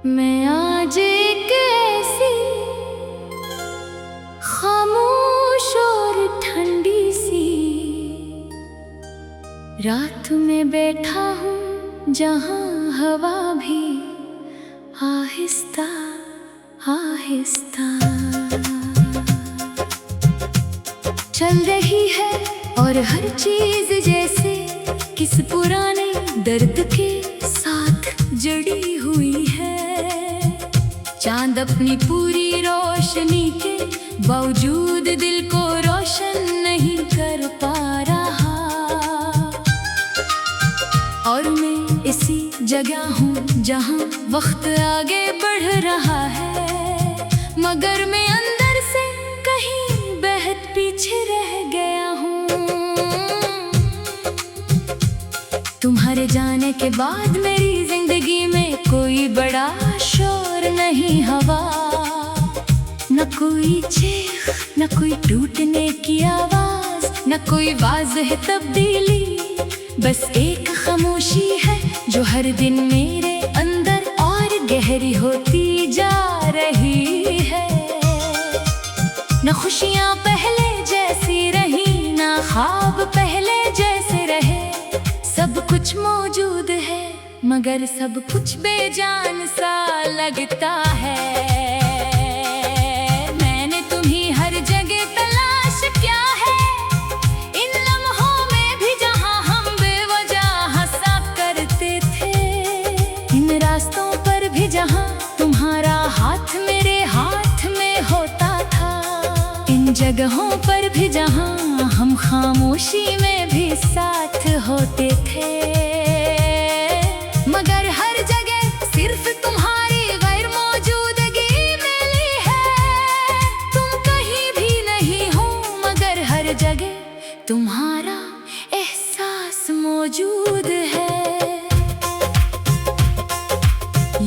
मैं आज एक ऐसी खामोश और ठंडी सी रात में बैठा हूँ, जहाँ हवा भी आहिस्ता आहिस्ता चल रही है, और हर चीज जैसे किस पुराने दर्द के साथ जड़ी हुई है। चांद अपनी पूरी रोशनी के बावजूद दिल को रोशन नहीं कर पा रहा, और मैं इसी जगह हूँ जहाँ वक्त आगे बढ़ रहा है, मगर मैं अंदर से कहीं बेहद पीछे रह गया हूँ। तुम्हारे जाने के बाद मेरी जिंदगी में कोई बड़ा शोर नहीं हवा, न कोई चीख, न कोई टूटने की आवाज, न कोई वाज़ेह तब्दीली, बस एक खामोशी है जो हर दिन मेरे अंदर और गहरी होती जा रही है। न खुशियाँ पहले जैसी रही, न ख्वाब पहले जैसे रहे, सब कुछ मौजूद है मगर सब कुछ बेजान सा लगता है। मैंने तुम्हीं हर जगह तलाश किया है, इन लम्हों में भी जहाँ हम बेवजह हंसा करते थे, इन रास्तों पर भी जहाँ तुम्हारा हाथ मेरे हाथ में होता था, इन जगहों पर भी जहाँ हम खामोशी में भी साथ होते थे। मगर हर जगह सिर्फ तुम्हारी गैर मौजूदगी मिली है। तुम कहीं भी नहीं हो मगर हर जगह तुम्हारा एहसास मौजूद है।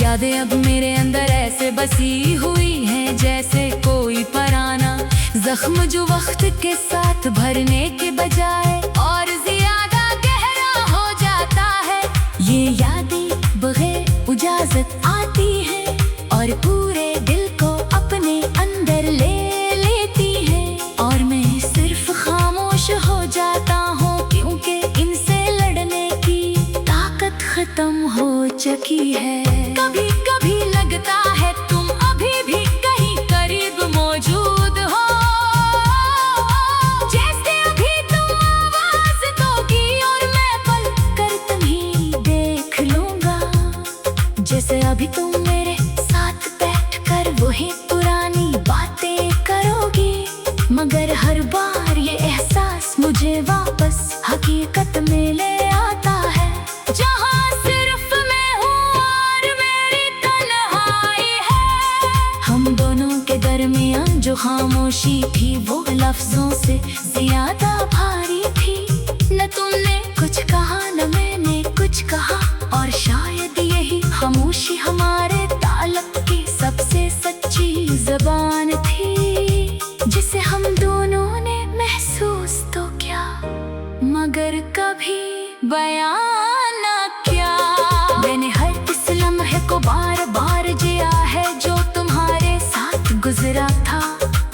यादें अब मेरे अंदर ऐसे बसी हुई हैं जैसे कोई पुराना जख्म जो वक्त के साथ भरने के बजाय और ज्यादा गहरा हो जाता है। ये यादें बगैर इजाजत आती हैं और पूरे दिल को अपने अंदर ले लेती हैं, और मैं सिर्फ खामोश हो जाता हूँ क्योंकि इनसे लड़ने की ताकत खत्म हो चुकी है। कभी कभी लगता है तुम अभी भी कहीं करीब मौजूद हो, जैसे अभी तुम आवाज दोगी और मैं पल कर तुम्हें देख लूंगा, जैसे अभी तुम मेरे साथ बैठकर वही पुरानी बातें करोगी। मगर हर बार ये एहसास मुझे वापस हकीकत में ले आता है, जहाँ सिर्फ मैं हूँ और मेरी तन्हाई है। हम दोनों के दरमियान जो खामोशी थी वो लफ्जों से ज्यादा भारी थी। न तुमने कुछ कहा न मैंने कुछ कहा, और शायद यही खामोशी हमारे ताल्लुक की सबसे सच्ची ज़बान थी, जिसे हम दोनों ने महसूस तो किया मगर कभी बयान न किया। मैंने हर इस लम्हे को बार बार जिया है जो तुम्हारे साथ गुजरा था,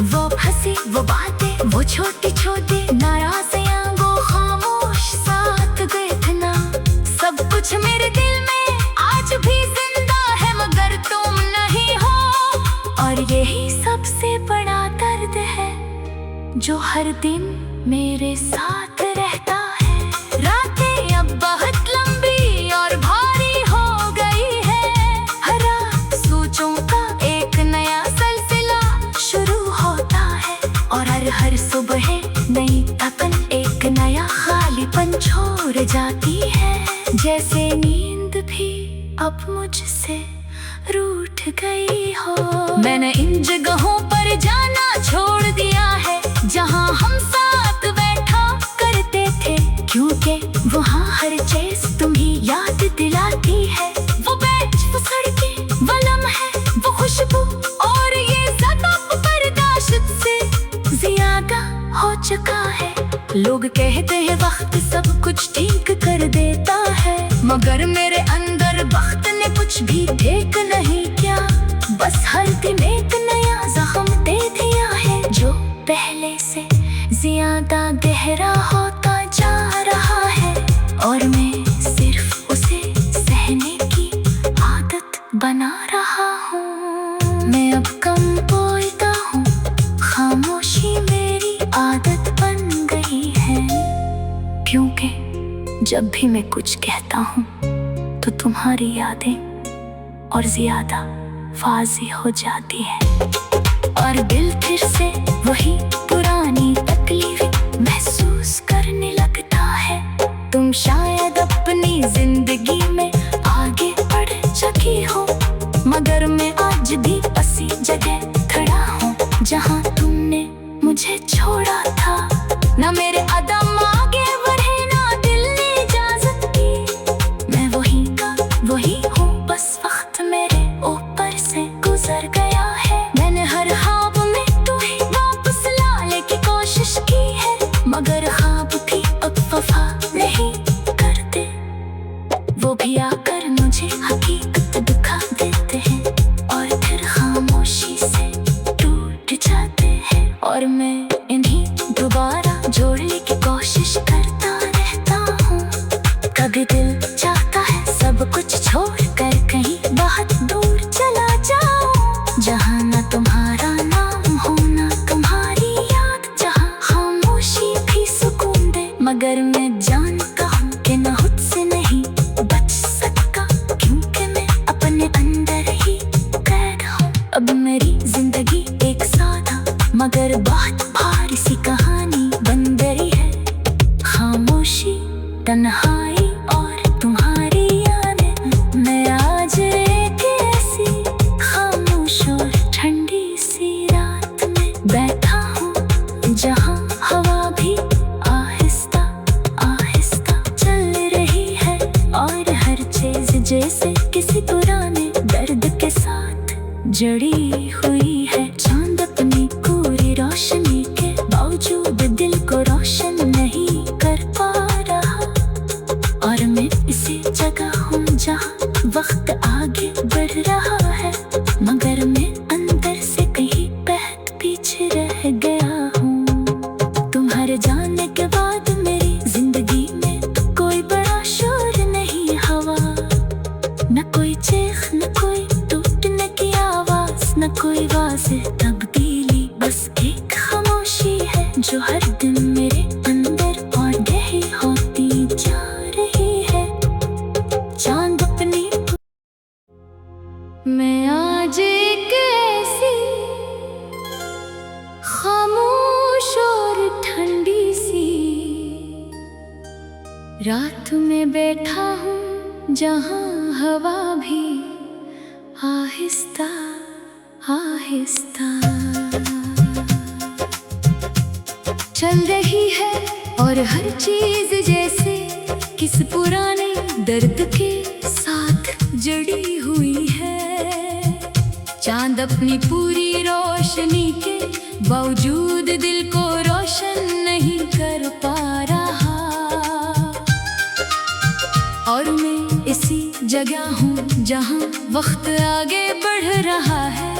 वो हंसी वो बातें वो छोटी छोटी नाराज़ियाँ वो खामोश साथ गए थे ना, सब कुछ मेरे दिल में आज भी जिंदा है मगर तुम नहीं हो। और यही सबसे बड़ा दर्द है जो हर दिन मेरे साथ रहता है। रातें अब बहुत लंबी और भारी हो गई है, हर रात सोचों का एक नया सिलसिला शुरू होता है, और हर सुबह नई थकन एक नया खालीपन छोड़ जाती है, जैसे नींद भी अब मुझसे रूठ गई हो। मैंने इन जगहों पर जाना छोड़ दिया है जहाँ हम साथ बैठा करते थे, क्योंकि वहाँ हर चीज तुम्हें याद दिलाती है। वो बेंच वो सड़कें वो लम्हे वो खुशबू, और ये ज़्यादा बर्दाश्त से ज्यादा हो चुका है। लोग कहते हैं वक्त सब कुछ ठीक कर देता है, मगर मेरे अंदर वक्त ने कुछ भी ठीक नहीं किया। बस हर दिन एक नया जख्म दे दिया है, जो पहले से ज्यादा गहरा होता जा रहा है। और मैं सिर्फ उसे सहने की आदत बना रहा हूँ। मैं अब कम बोलता हूँ, खामोशी मेरी आदत बन गई है, क्योंकि जब भी मैं कुछ कहता हूँ तो तुम्हारी यादें और ज्यादा वाज़ेह हो जाती है, और दिल फिर से वही पुरानी तकलीफ महसूस करने लगता है। तुम शायद अपनी जिंदगी में आगे बढ़ चुकी हो, मगर मैं आज भी उसी जगह खड़ा हूँ जहाँ तुमने मुझे छोड़ा था। ना मेरे कदम आगे बढ़े, ना दिल ने इजाजत की, मैं वही का वही हूँ, बस वक्त मेरे ऊपर से गुजर गया है। मैंने हर ख्वाब में तुम्हें वापस लाने की कोशिश की है, मगर ख्वाब भी अब वफा नहीं करते, वो भी आकर मुझे हकीकत दिखा देते हैं, और फिर खामोशी से टूट जाते हैं। और मैं इन्हीं दोबारा जोड़ने की कोशिश करता रहता हूँ। कभी दिल चाहता है सब कुछ छोड़कर कहीं बहुत दूर चला जाऊं, जहाँ ना तुम्हारा नाम हो ना तुम्हारी याद, जहाँ खामोशी भी सुकून दे, मगर मैं जानता हूँ कि ना खुद से नहीं बच सकता, क्योंकि मैं अपने अंदर ही कैद हूँ। अब मेरी जिंदगी एक सादा मगर बहुत भारी सी कहानी बन गई है। खामोशी, तन्हाई और तुम्हारी यादें। मैं आज एक ऐसी खामोश और ठंडी सी रात में बैठा हूँ, जहाँ हवा भी आहिस्ता आहिस्ता चल रही है, और हर चीज जैसे किसी पुराने दर्द के साथ जड़ी हुई है। चांद अपनी पूरी रोशनी के बावजूद दिल को रोशन नहीं कर पा रहा, और मैं इसी जगह हूँ जहाँ वक्त आगे बढ़ रहा है, मगर मैं अंदर से कहीं बहुत पीछे रह गया हूँ। तुम्हारे जाने के बाद मेरी जिंदगी में कोई बड़ा शोर नहीं, हवा न कोई चीख, न कोई टूटने की आवाज, न कोई वाज़ेह तब्दीली, बस एक खामोशी है जो हर दिन मेरे अंदर और गहरी होती जा रही है। चांद अपनी मैं आज एक ऐसी खामोश और ठंडी सी रात में बैठा हूँ, जहाँ हवा भी आहिस्ता आहिस्ता चल रही है, और हर चीज जैसे किस पुराने दर्द के साथ जड़ी हुई है। चांद अपनी पूरी रोशनी के बावजूद दिल को रोशन नहीं कर पा रहा, और मैं इसी जगह हूँ जहाँ वक्त आगे बढ़ रहा है,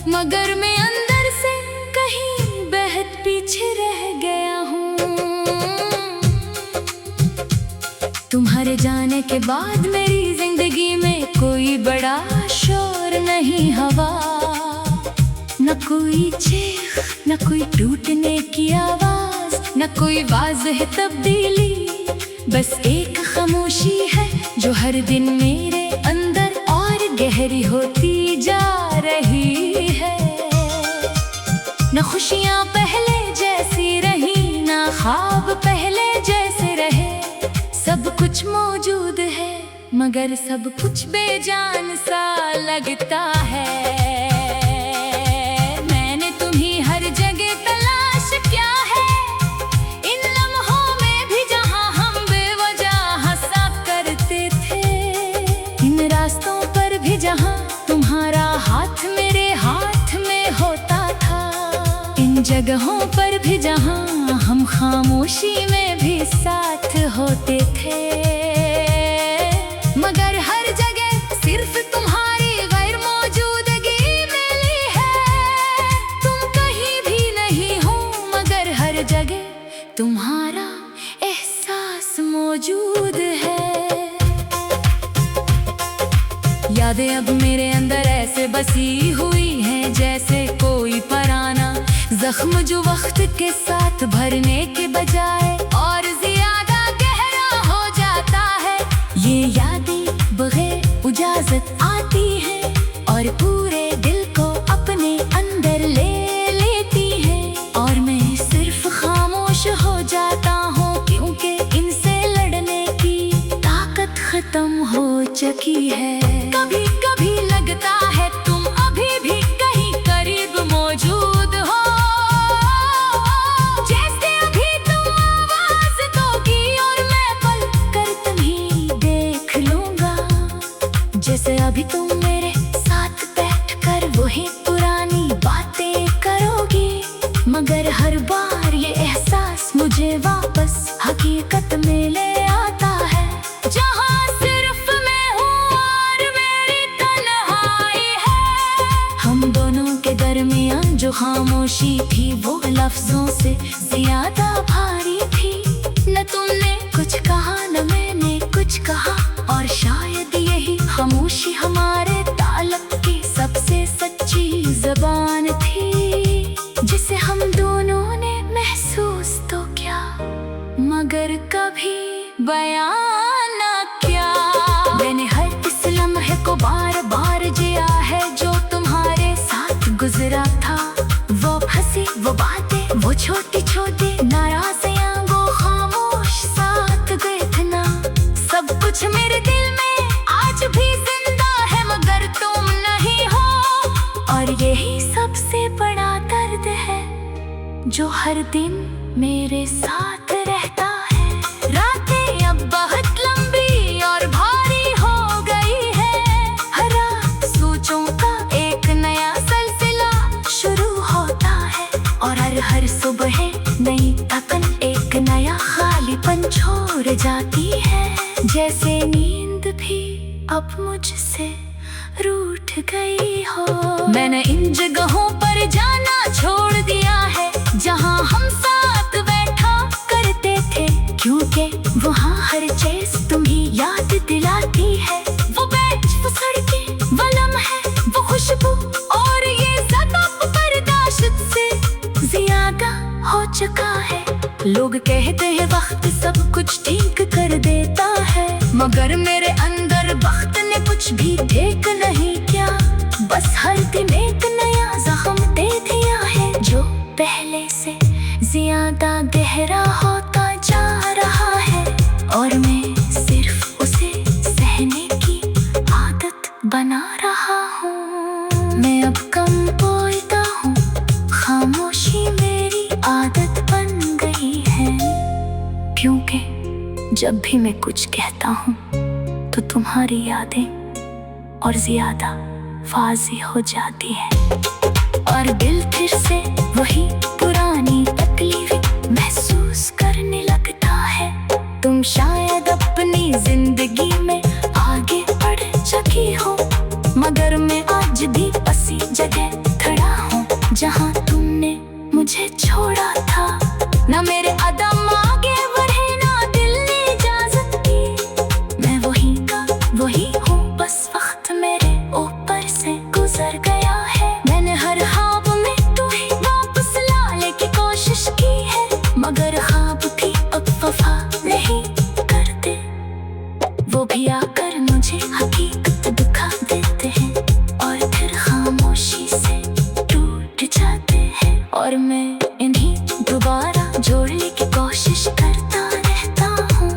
मगर मैं अंदर से कहीं बहुत पीछे रह गया हूँ। तुम्हारे जाने के बाद मेरी जिंदगी में कोई बड़ा शोर नहीं, हवा न कोई चीख, न कोई टूटने की आवाज, न कोई वाज़ेह तब्दीली, बस एक खामोशी है जो हर दिन मेरे अंदर और गहरी होती जा रही है। न खुशियाँ पहले जैसी रही, ना ख्वाब पहले जैसे रहे, सब कुछ मौजूद है मगर सब कुछ बेजान सा लगता है। मैंने तुम्हीं हर जगह तलाश किया है, इन लम्हों में भी जहाँ हम बेवजह हंसा करते थे, इन रास्तों पर भी जहाँ तुम्हारा हाथ मेरे हाथ में होता था, इन जगहों पर भी जहाँ हम खामोशी में भी साथ होते थे, मगर हर जगह सिर्फ तुम्हारी गैर मौजूदगी यादें अब मेरे अंदर ऐसे बसी हुई हैं जैसे कोई पुराना जख्म जो वक्त के साथ भरने के बजाय और ज्यादा गहरा हो जाता है। ये यादें बगैर इजाजत आती हैं और पूरे दिल को अपने अंदर ले लेती हैं और मैं सिर्फ खामोश हो जाता हूँ क्योंकि इनसे लड़ने की ताकत खत्म हो चुकी है। कभी कभी लगता है तुम अभी भी कहीं करीब मौजूद हो, जैसे अभी तुम आवाज दोगी और मैं पल कर तुम्हें देख लूंगा। जैसे अभी तुम मेरे साथ बैठकर वही पुरानी बातें करोगी, मगर हर बार ये एहसास मुझे वापस हकीकत में ले आता है, जहाँ सिर्फ मैं हूँ और मेरी तन्हाई है। हम दोनों के दरमियान जो खामोशी थी वो लफ्जों से ज्यादा भारी थी। न तुमने कुछ कहा न मैंने कुछ कहा और शायद यही खामोशी हमारे ताल्लुक की सबसे सच्ची ज़बान थी, जिसे हम दोनों ने महसूस तो किया मगर कभी बयान न किया। मैंने हर इस लम्हे को बार बार जिया है जो तुम्हारे साथ गुजरा था। वो हंसी वो बातें वो छोटी छोटी नाराज़ियाँ वो खामोश साथ गए थे ना। सब कुछ मेरे दिल में आज भी जिंदा है मगर तुम नहीं हो, और यही सबसे बड़ा दर्द है जो हर दिन मेरे साथ रहता है। रातें अब बहुत लंबी और भारी हो गई है, हर रात सोचों का एक नया सिलसिला शुरू होता है और हर सुबह नई थकन एक नया खालीपन छोड़ जाती है। जैसे नींद भी अब मुझसे रूठ गई हो। मैंने इन जगहों पर जाना छोड़ दिया है जहाँ हम साथ बैठा करते थे, क्योंकि वहाँ हर चीज तुम्हें याद दिलाती है। वो बेंच वो सड़कें वो लम्हे वो खुशबू और ये ज़िंदगी बर्दाश्त से ज्यादा हो चुका है। लोग कहते हैं वक्त सब कुछ ठीक कर देता है, मगर मेरे अंदर वक्त ने कुछ भी ठीक नहीं किया। बस हर दिन एक नया जख्म दे दिया है जो पहले से ज्यादा गहरा होता जा रहा है और मैं सिर्फ उसे सहने की आदत बना रहा हूँ। मैं अब कम बोलता हूँ, खामोशी मेरी आदत बन गई है, क्योंकि जब भी मैं कुछ कहता हूँ तो तुम्हारी यादें और ज्यादा वाज़ी हो जाती है और दिल फिर से वही पुरानी तकलीफ महसूस करने लगता है। तुम शायद अपनी जिंदगी में आगे बढ़ चुकी हो, मगर मैं आज भी उसी जगह खड़ा हूँ जहाँ तुमने मुझे छोड़ा था। ना मेरे अदम आगे बढ़े ना दिल ने इजाजत की, मैं वही का वही हूँ, बस वक्त मेरे ऊपर से गुजर गया है। मैंने हर ख्वाब में तुम्हें वापस लाने की कोशिश की है, मगर ख्वाब भी अब वफा नहीं करते। वो भी आकर मुझे हकीकत दिखा देते हैं और फिर खामोशी से टूट जाते हैं और मैं इन्हीं दोबारा जोड़ने की कोशिश करता रहता हूँ।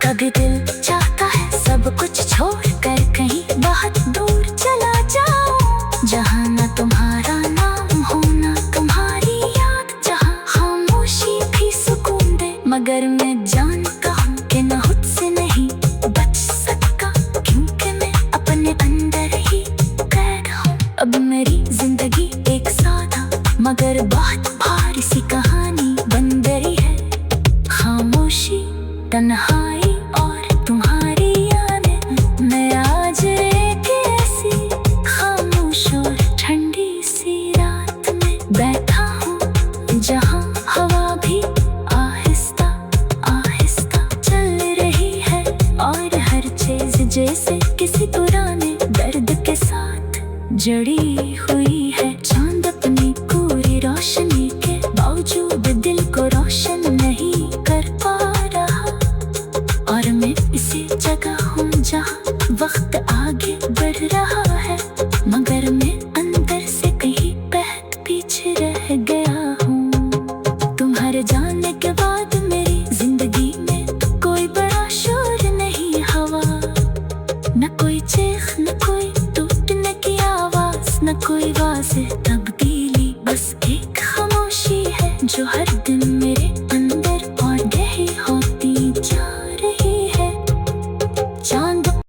कभी दिल चाहता है सब कुछ छोड़कर कहीं बहुत दूर चला जाऊं, जहाँ ना तुम्हारा नाम हो ना तुम्हारी याद, जहाँ खामोशी भी सुकून दे। मगर मैं जानता हूँ कि न खुद से नहीं बच सकता, क्योंकि मैं अपने अंदर ही कैद हूँ। अब मेरी जिंदगी एक सादा मगर बहुत भारी सी कहानी बन गई है। खामोशी तन्हाई और तुम्हारी यादें, मैं आज एक ऐसी खामोश और ठंडी सी रात में बैठा हूँ जहाँ हवा भी आहिस्ता आहिस्ता चल रही है और हर चीज जैसे किसी पुराने दर्द जड़ी हुई है चांद अपनी पूरी रोशनी के बावजूद दिल को रोशन नहीं कर पा रहा। और मैं इसी जगह हूँ जहाँ वक्त आगे बढ़ रहा।